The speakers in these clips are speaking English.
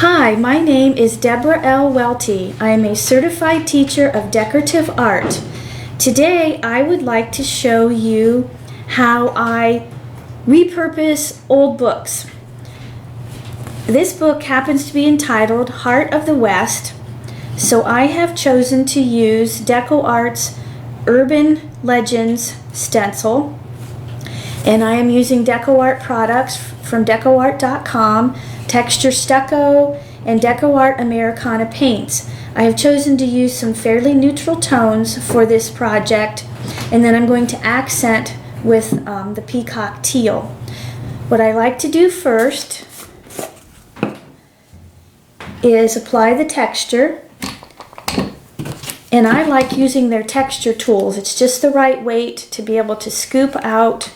Hi, my name is Debra L. Welty. I am a certified teacher of decorative art. Today I would like to show you how I repurpose old books. This book happens to be entitled Heart of the West, so I have chosen to use DecoArt's Urban Legends stencil, and I am using DecoArt products from DecoArt.com, Texture Stucco, and DecoArt Americana paints. I have chosen to use some fairly neutral tones for this project, and then I'm going to accent with the Peacock Teal. What I like to do first is apply the texture, and I like using their texture tools. It's just the right weight to be able to scoop out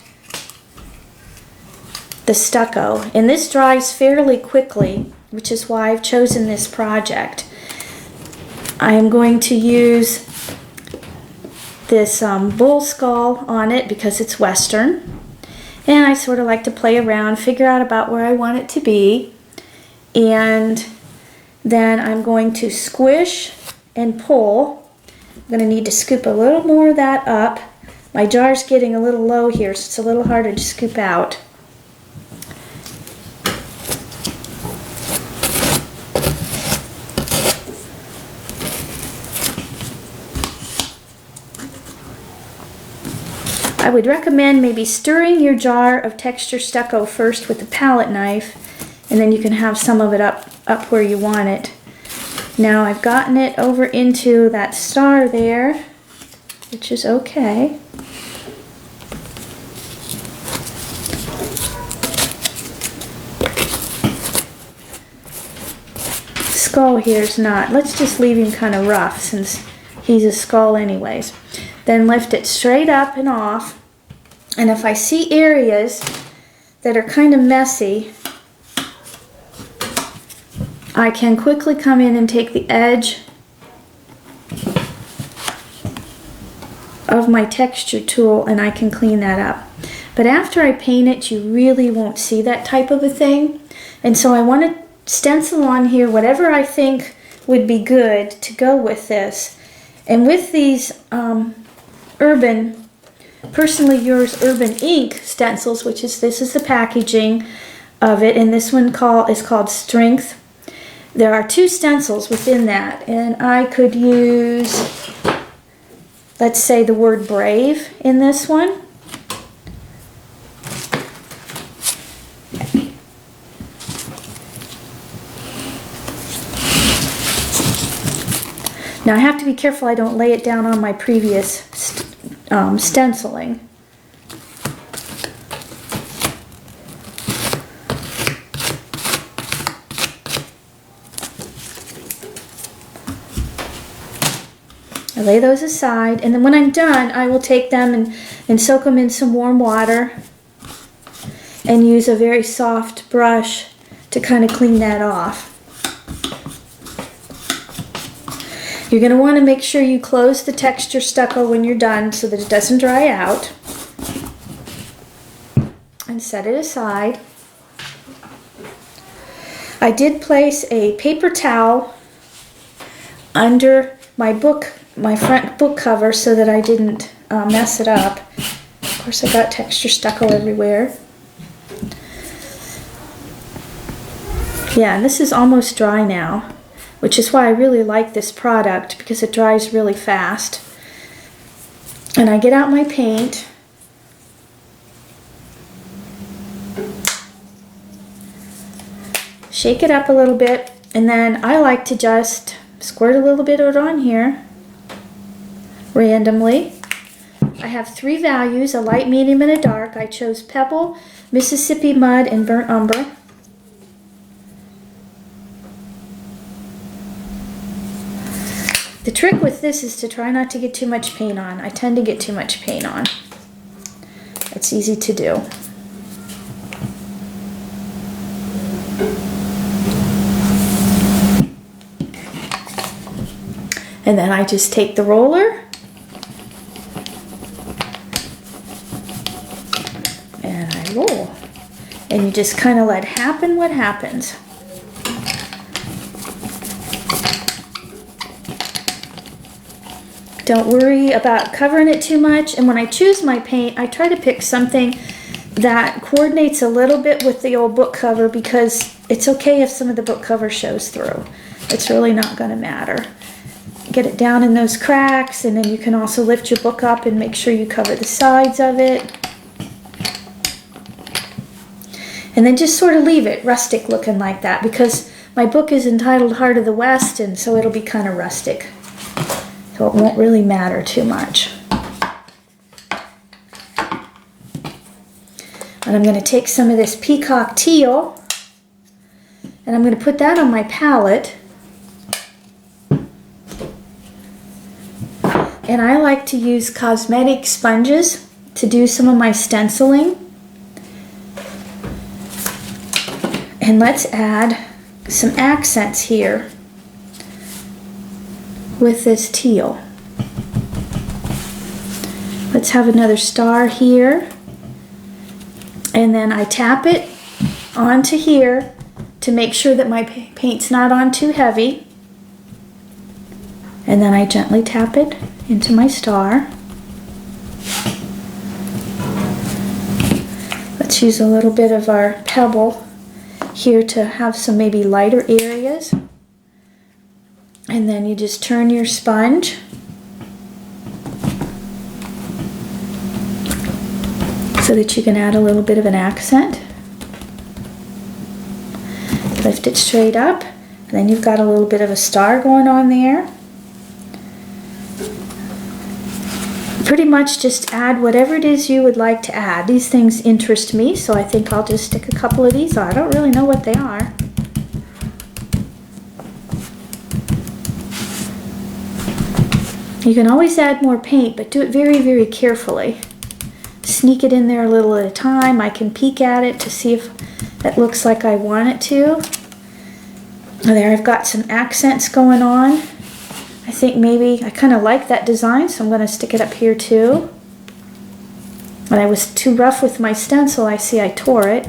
the stucco, and this dries fairly quickly, which is why I've chosen this project. I am going to use this bull skull on it because it's Western, and I sort of like to play around, figure out about where I want it to be, and then I'm going to squish and pull. I'm going to need to scoop a little more of that up. My jar's getting a little low here, so it's a little harder to scoop out. I would recommend maybe stirring your jar of texture stucco first with a palette knife, and then you can have some of it up where you want it. Now I've gotten it over into that star there, which is okay. Skull here is not. Let's just leave him kind of rough since he's a skull anyways. Then lift it straight up and off, and if I see areas that are kind of messy, I can quickly come in and take the edge of my texture tool and I can clean that up. But after I paint it, you really won't see that type of a thing, and so I want to stencil on here whatever I think would be good to go with this. And with these Personally Yours Urban Ink stencils, this is the packaging of it, and this one is called Strength. There are two stencils within that, and I could use, let's say, the word brave in this one. Now I have to be careful I don't lay it down on my previous stenciling. I lay those aside, and then when I'm done, I will take them and soak them in some warm water and use a very soft brush to kind of clean that off. You're going to want to make sure you close the texture stucco when you're done so that it doesn't dry out. And set it aside. I did place a paper towel under my front book cover so that I didn't mess it up. Of course, I got texture stucco everywhere. Yeah, and this is almost dry now, which is why I really like this product, because it dries really fast. And I get out my paint, shake it up a little bit, and then I like to just squirt a little bit of it on here randomly. I have three values, a light, medium, and a dark. I chose Pebble, Mississippi Mud, and Burnt Umber. The trick with this is to try not to get too much paint on. I tend to get too much paint on. It's easy to do. And then I just take the roller and I roll. And you just kind of let happen what happens. Don't worry about covering it too much. And when I choose my paint, I try to pick something that coordinates a little bit with the old book cover, because it's okay if some of the book cover shows through. It's really not going to matter. Get it down in those cracks, and then you can also lift your book up and make sure you cover the sides of it. And then just sort of leave it rustic looking like that, because my book is entitled Heart of the West, and so it'll be kind of rustic. So it won't really matter too much. And I'm going to take some of this Peacock Teal, and I'm going to put that on my palette. And I like to use Cosmetic sponges to do some of my stenciling. And let's add some accents here with this teal. Let's have another star here. And then I tap it onto here to make sure that my paint's not on too heavy. And then I gently tap it into my star. Let's use a little bit of our Pebble here to have some maybe lighter areas. And then you just turn your sponge so that you can add a little bit of an accent. Lift it straight up, and then you've got a little bit of a star going on there. Pretty much just add whatever it is you would like to add. These things interest me, so I think I'll just stick a couple of these on. I don't really know what they are. You can always add more paint, but do it very, very carefully. Sneak it in there a little at a time. I can peek at it to see if it looks like I want it to. There, I've got some accents going on. I think maybe I kind of like that design, so I'm going to stick it up here too. When I was too rough with my stencil, I see I tore it.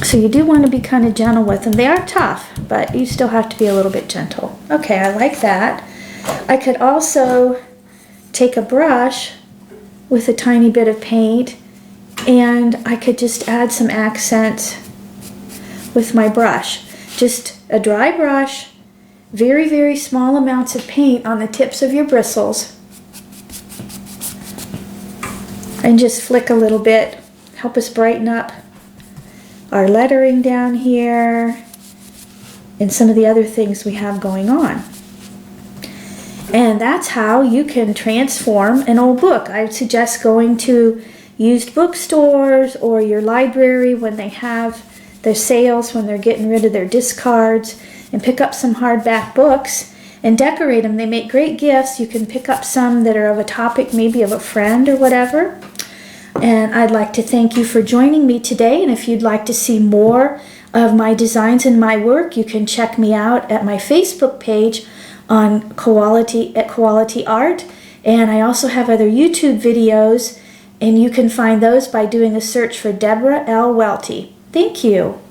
So you do want to be kind of gentle with them. They are tough, but you still have to be a little bit gentle. Okay, I like that. I could also take a brush with a tiny bit of paint, and I could just add some accents with my brush. Just a dry brush, very, very small amounts of paint on the tips of your bristles, and just flick a little bit, help us brighten up our lettering down here and some of the other things we have going on. And that's how you can transform an old book. I would suggest going to used bookstores or your library when they have their sales, when they're getting rid of their discards, and pick up some hardback books and decorate them. They make great gifts. You can pick up some that are of a topic, maybe of a friend or whatever. And I'd like to thank you for joining me today. And if you'd like to see more of my designs and my work, you can check me out at my Facebook page on Quality Art. And I also have other YouTube videos, and you can find those by doing a search for Debra L. Welty. Thank you.